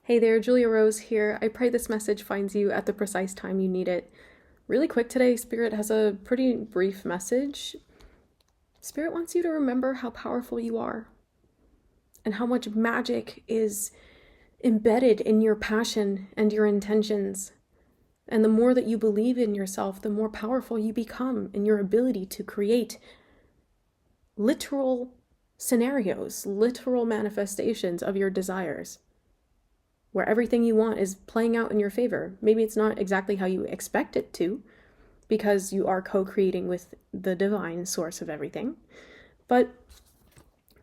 Hey there, Julia Rose here. I pray this message finds you at the precise time you need it. Really quick today, Spirit has a pretty brief message. Spirit wants you to remember how powerful you are and how much magic is embedded in your passion and your intentions. And the more that you believe in yourself, the more powerful you become in your ability to create literal scenarios, literal manifestations of your desires, where everything you want is playing out in your favor. Maybe it's not exactly how you expect it to, because you are co-creating with the divine source of everything. But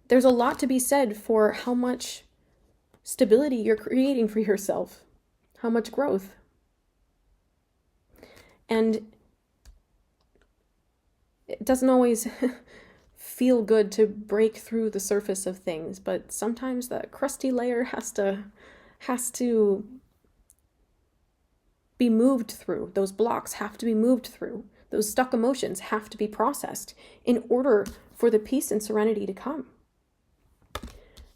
there's a lot to be said for how much stability you're creating for yourself, how much growth. And it doesn't always feel good to break through the surface of things, but sometimes that crusty layer has to be moved through. Those blocks have to be moved through. Those stuck emotions have to be processed in order for the peace and serenity to come.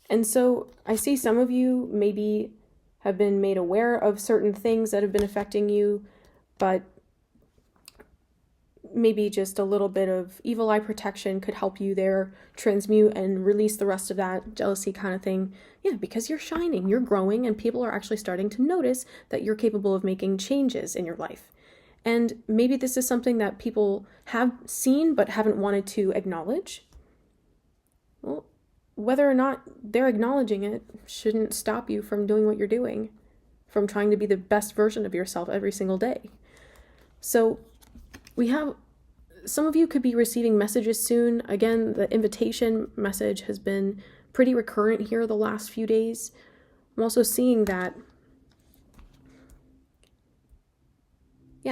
And so I see some of you maybe have been made aware of certain things that have been affecting you, but maybe just a little bit of evil eye protection could help you there transmute and release the rest of that jealousy kind of thing. Yeah, because you're shining, you're growing, and people are actually starting to notice that you're capable of making changes in your life. And maybe this is something that people have seen but haven't wanted to acknowledge. Well, whether or not they're acknowledging it shouldn't stop you from doing what you're doing, from trying to be the best version of yourself every single day. So some of you could be receiving messages soon. Again, the invitation message has been pretty recurrent here the last few days. I'm also seeing that,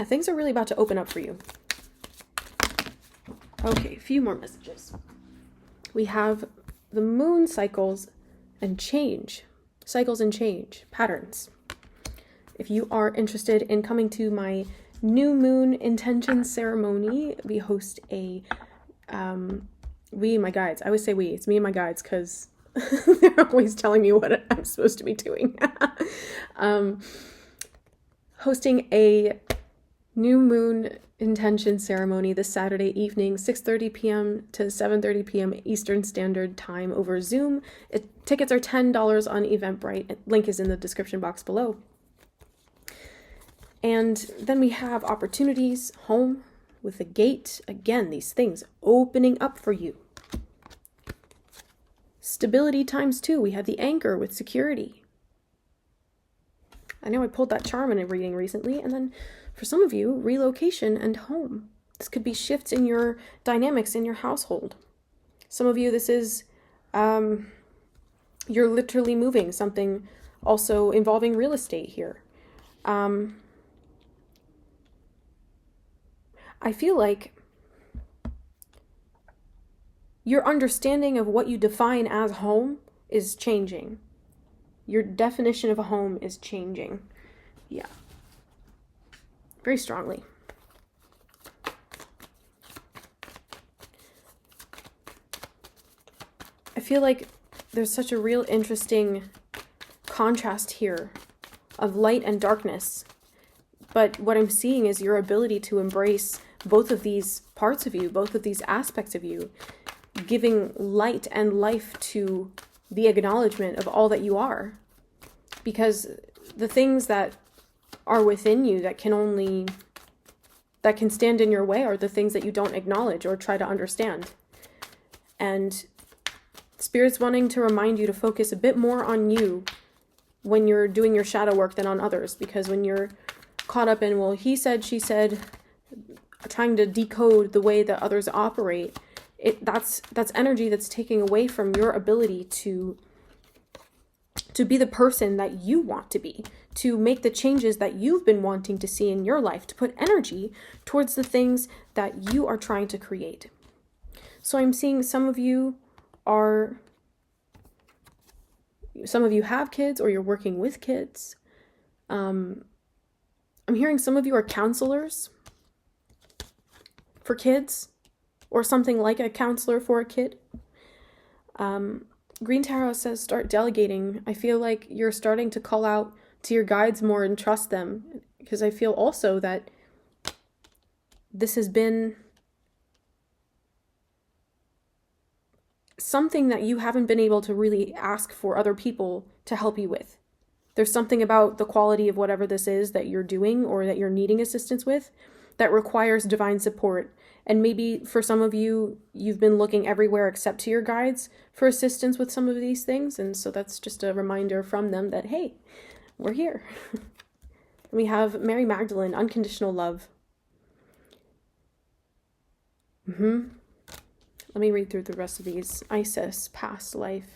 things are really about to open up for you. Okay, a few more messages. We have the moon cycles and change. Cycles and change, patterns. If you are interested in coming to my new moon intention ceremony, we host a, we and my guides. I always say we, it's me and my guides because they're always telling me what I'm supposed to be doing. Hosting a new moon intention ceremony this Saturday evening, 6:30 p.m. to 7:30 p.m. Eastern Standard Time over Zoom. Tickets are $10 on Eventbrite. Link is in the description box below. And then we have opportunities, home with a gate. Again, these things opening up for you. Stability ×2. We have the anchor with security. I know I pulled that charm in a reading recently. And then for some of you, relocation and home. This could be shifts in your dynamics in your household. Some of you, this is, you're literally moving, something also involving real estate here. I feel like your understanding of what you define as home is changing. Your definition of a home is changing. Yeah. Very strongly. I feel like there's such a real interesting contrast here of light and darkness. But what I'm seeing is your ability to embrace both of these parts of you, both of these aspects of you, giving light and life to the acknowledgement of all that you are. Because the things that are within you that can stand in your way are the things that you don't acknowledge or try to understand. And Spirit's wanting to remind you to focus a bit more on you when you're doing your shadow work than on others. Because when you're caught up in, well, he said, she said, trying to decode the way that others operate, that's energy that's taking away from your ability to be the person that you want to be, to make the changes that you've been wanting to see in your life, to put energy towards the things that you are trying to create. So I'm seeing some of you have kids or you're working with kids. I'm hearing some of you are counselors for kids or something like a counselor for a kid. Green Tarot says start delegating. I feel like you're starting to call out to your guides more and trust them, because I feel also that this has been something that you haven't been able to really ask for other people to help you with. There's something about the quality of whatever this is that you're doing or that you're needing assistance with that requires divine support. And maybe for some of you, you've been looking everywhere except to your guides for assistance with some of these things. And so that's just a reminder from them that, hey, we're here. We have Mary Magdalene, unconditional love. Let me read through the rest of these. Isis, past life.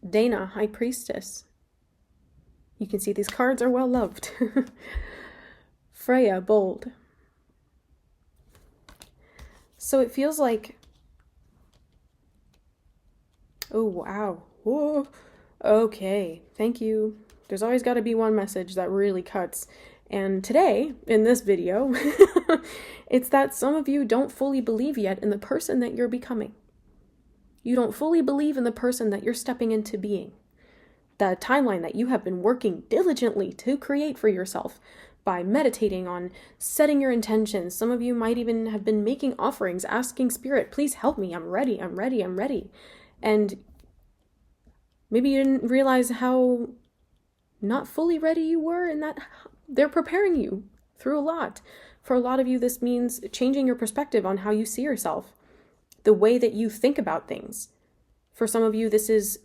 Dana, High Priestess. You can see these cards are well loved. Freya, bold. So it feels like, oh wow, whoa, okay, thank you. There's always got to be one message that really cuts. And today, in this video, it's that some of you don't fully believe yet in the person that you're becoming. You don't fully believe in the person that you're stepping into being. The timeline that you have been working diligently to create for yourself by meditating on setting your intentions. Some of you might even have been making offerings, asking Spirit, please help me, I'm ready, I'm ready, I'm ready. And maybe you didn't realize how not fully ready you were, and that they're preparing you through a lot. For a lot of you, this means changing your perspective on how you see yourself, the way that you think about things. For some of you, this is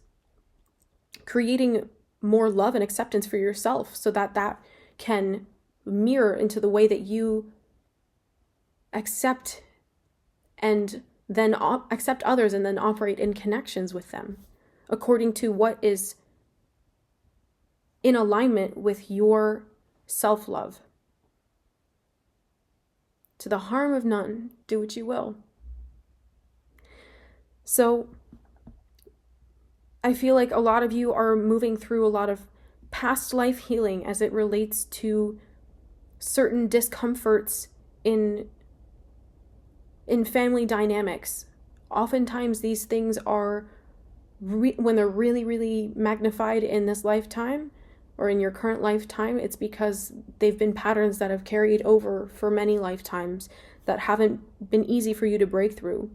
creating more love and acceptance for yourself so that that can mirror into the way that you accept and then accept others and then operate in connections with them according to what is in alignment with your self-love. To the harm of none, do what you will. So I feel like a lot of you are moving through a lot of past life healing as it relates to certain discomforts in family dynamics. Oftentimes these things are, when they're really, really magnified in this lifetime or in your current lifetime, it's because they've been patterns that have carried over for many lifetimes that haven't been easy for you to break through.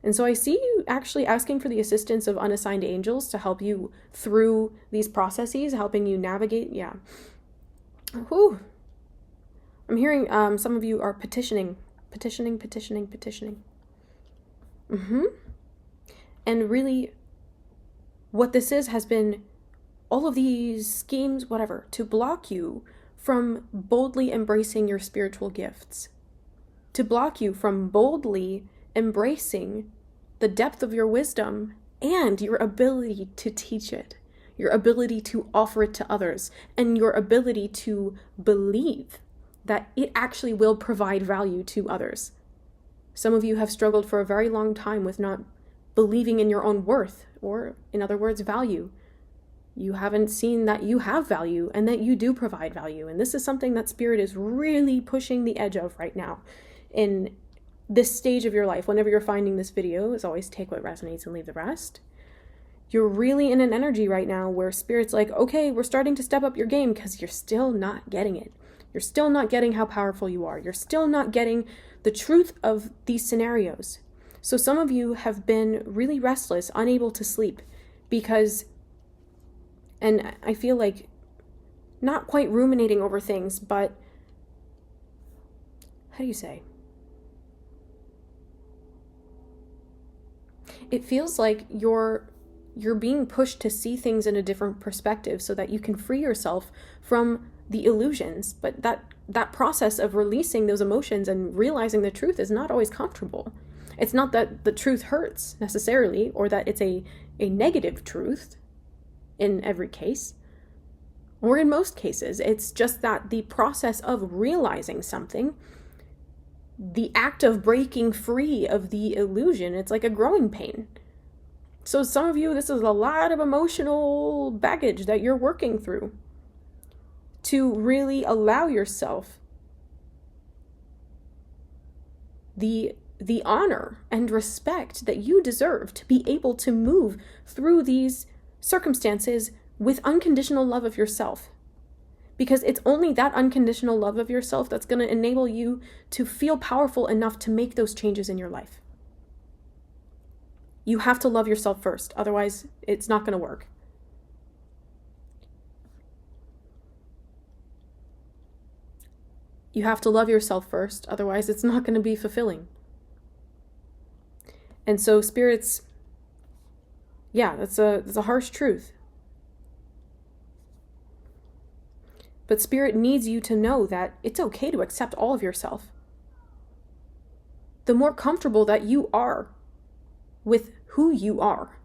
And so I see you actually asking for the assistance of unassigned angels to help you through these processes, helping you navigate. Yeah. Whew. I'm hearing some of you are petitioning. And really, what this has been all of these schemes, whatever, to block you from boldly embracing your spiritual gifts, to block you from boldly embracing the depth of your wisdom and your ability to teach it, your ability to offer it to others, and your ability to believe that it actually will provide value to others. Some of you have struggled for a very long time with not believing in your own worth, or in other words, value. You haven't seen that you have value and that you do provide value. And this is something that Spirit is really pushing the edge of right now in this stage of your life. Whenever you're finding this video, is always take what resonates and leave the rest. You're really in an energy right now where Spirit's like, okay, we're starting to step up your game because you're still not getting it. You're still not getting how powerful you are. You're still not getting the truth of these scenarios. So some of you have been really restless, unable to sleep because, and I feel like not quite ruminating over things, but how do you say? It feels like you're being pushed to see things in a different perspective so that you can free yourself from the illusions. But that process of releasing those emotions and realizing the truth is not always comfortable. It's not that the truth hurts necessarily, or that it's a negative truth in every case, or in most cases. It's just that the process of realizing something, the act of breaking free of the illusion, it's like a growing pain. So some of you, this is a lot of emotional baggage that you're working through to really allow yourself the the honor and respect that you deserve to be able to move through these circumstances with unconditional love of yourself. Because it's only that unconditional love of yourself that's going to enable you to feel powerful enough to make those changes in your life. You have to love yourself first, otherwise it's not going to work. You have to love yourself first, otherwise it's not going to be fulfilling. And so spirits, yeah, that's a harsh truth. But spirit needs you to know that it's okay to accept all of yourself. The more comfortable that you are with who you are,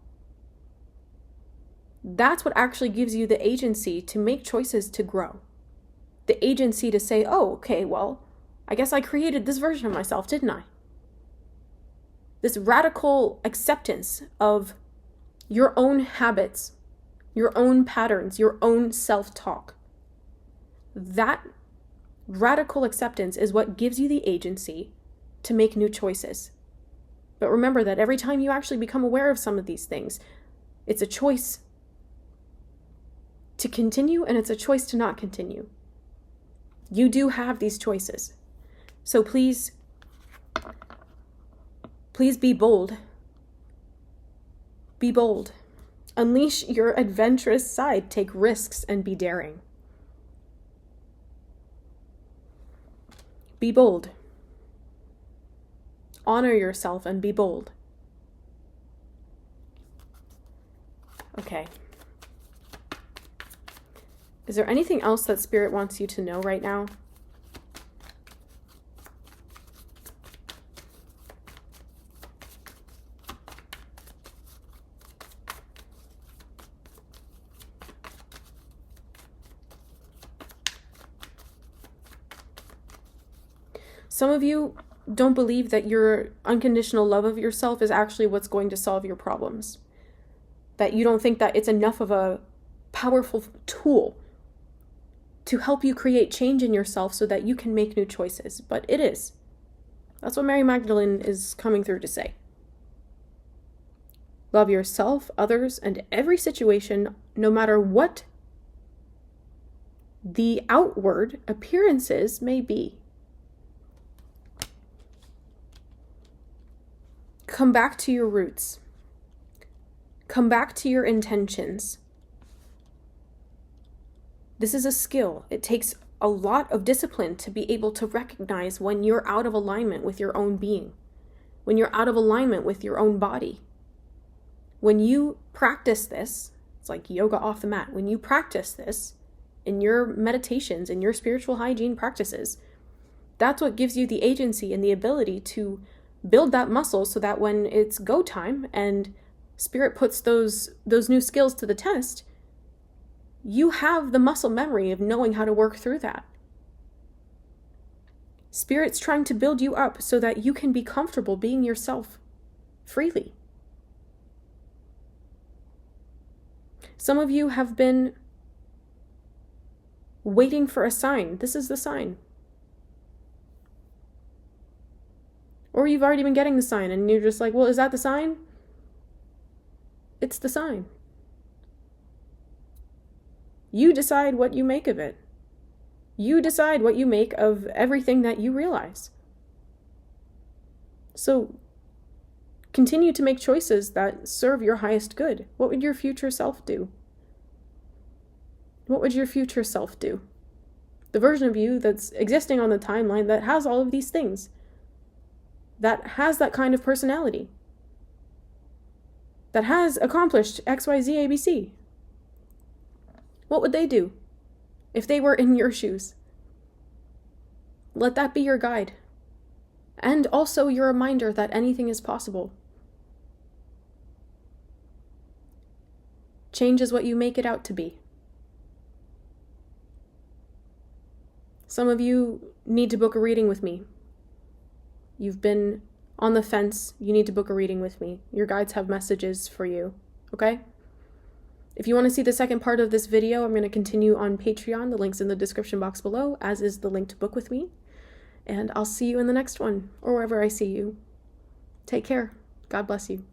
that's what actually gives you the agency to make choices to grow. The agency to say, oh, okay, well, I guess I created this version of myself, didn't I? This radical acceptance of your own habits, your own patterns, your own self-talk. That radical acceptance is what gives you the agency to make new choices. But remember that every time you actually become aware of some of these things, it's a choice to continue and it's a choice to not continue. You do have these choices. So please be bold. Be bold. Unleash your adventurous side. Take risks and be daring. Be bold. Honor yourself and be bold. Okay. Is there anything else that Spirit wants you to know right now? Some of you don't believe that your unconditional love of yourself is actually what's going to solve your problems. That you don't think that it's enough of a powerful tool to help you create change in yourself so that you can make new choices. But it is. That's what Mary Magdalene is coming through to say. Love yourself, others, and every situation, no matter what the outward appearances may be. Come back to your roots. Come back to your intentions. This is a skill. It takes a lot of discipline to be able to recognize when you're out of alignment with your own being, when you're out of alignment with your own body. When you practice this, it's like yoga off the mat. When you practice this in your meditations, in your spiritual hygiene practices, that's what gives you the agency and the ability to build that muscle so that when it's go time and Spirit puts those new skills to the test, you have the muscle memory of knowing how to work through that. Spirit's trying to build you up so that you can be comfortable being yourself freely. Some of you have been waiting for a sign. This is the sign. Or you've already been getting the sign and you're just like, well, is that the sign? It's the sign. You decide what you make of it. You decide what you make of everything that you realize. So continue to make choices that serve your highest good. What would your future self do? What would your future self do? The version of you that's existing on the timeline that has all of these things. That has that kind of personality. That has accomplished XYZ ABC. What would they do if they were in your shoes? Let that be your guide. And also your reminder that anything is possible. Change is what you make it out to be. Some of you need to book a reading with me. You've been on the fence. You need to book a reading with me. Your guides have messages for you, okay? If you want to see the second part of this video, I'm going to continue on Patreon. The link's in the description box below, as is the link to book with me. And I'll see you in the next one, or wherever I see you. Take care. God bless you.